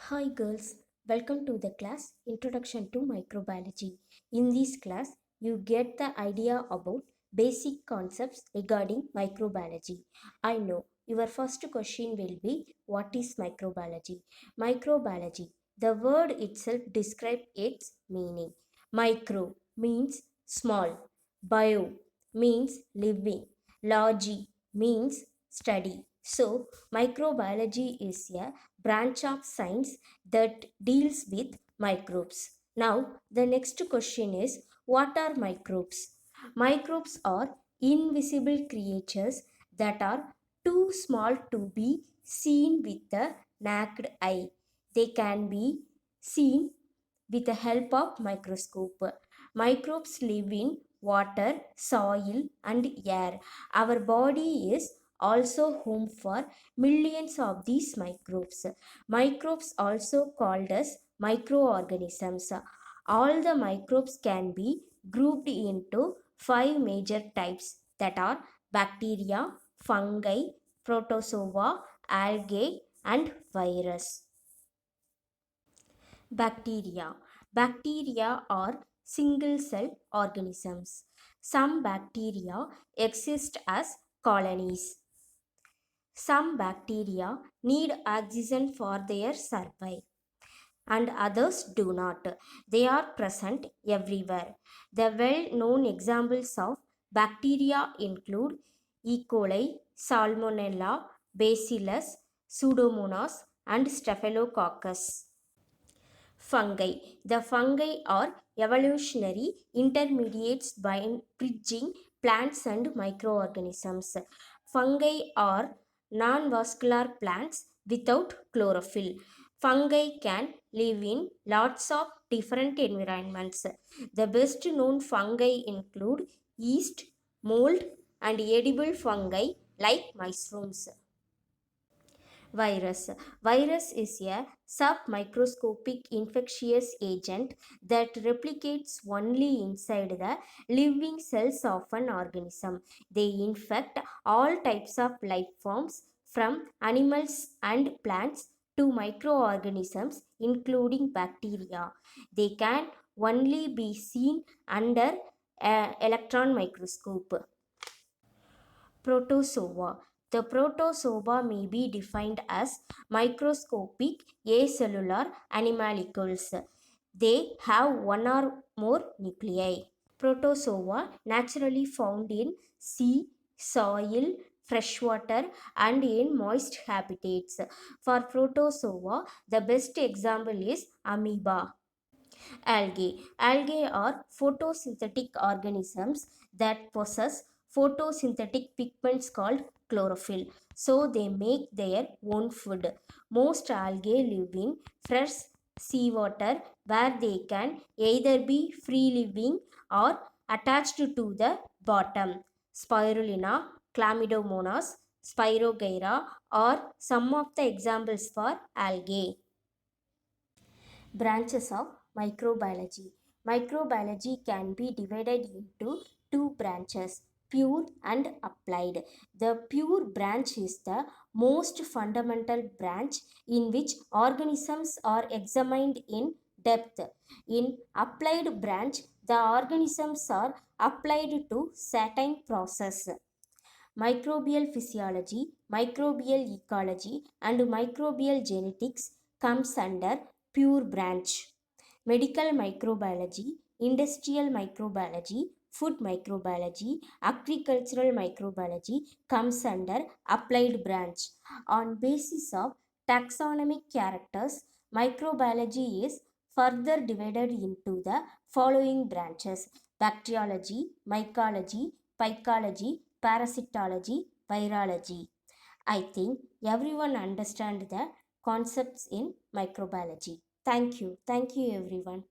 Hi girls, welcome to the class Introduction to Microbiology. In this class, you get the idea about basic concepts regarding microbiology. I know your first question will be what is microbiology? Microbiology, the word itself describes its meaning. Micro means small, bio means living, logy means study. So, microbiology is a branch of science that deals with microbes. Now, the next question is what are microbes? Microbes are invisible creatures that are too small to be seen with the naked eye. They can be seen with the help of microscope. Microbes live in water, soil and air. Our body is also home for millions of these microbes. Microbes also called as microorganisms. All the microbes can be grouped into five major types that are bacteria, fungi, protozoa, algae and virus. Bacteria. Bacteria are single cell organisms. Some bacteria exist as colonies. Some bacteria need oxygen for their survival and others do not. They are present everywhere. The well known examples of bacteria include E. coli, Salmonella, Bacillus, Pseudomonas, and Staphylococcus. Fungi. The fungi are evolutionary intermediates by bridging plants and microorganisms. Fungi are non vascular plants without chlorophyll. Fungi can live in lots of different environments. The best known fungi include yeast, mold, and edible fungi like mushrooms. Virus. Virus is a submicroscopic infectious agent that replicates only inside the living cells of an organism. They infect all types of life forms from animals and plants to microorganisms including bacteria. They can only be seen under an electron microscope. Protozoa. The protozoa may be defined as microscopic acellular animalcules. They have one or more nuclei. Protozoa naturally found in sea, soil, freshwater, and in moist habitats. For protozoa, the best example is amoeba. Algae. Algae are photosynthetic organisms that possess photosynthetic pigments called chlorophyll. So they make their own food. Most algae live in fresh seawater where they can either be free living or attached to the bottom. Spirulina, Chlamydomonas, Spirogyra are some of the examples for algae. Branches of microbiology. Microbiology can be divided into two branches, pure and applied. The pure branch is the most fundamental branch in which organisms are examined in depth. In applied branch, the organisms are applied to certain process. Microbial physiology, microbial ecology, and microbial genetics comes under pure branch. Medical microbiology, industrial microbiology, food microbiology, agricultural microbiology comes under applied branch. On basis of taxonomic characters, microbiology is further divided into the following branches: bacteriology, mycology, phycology, parasitology, virology. I think everyone understands the concepts in microbiology. Thank you. Thank you, everyone.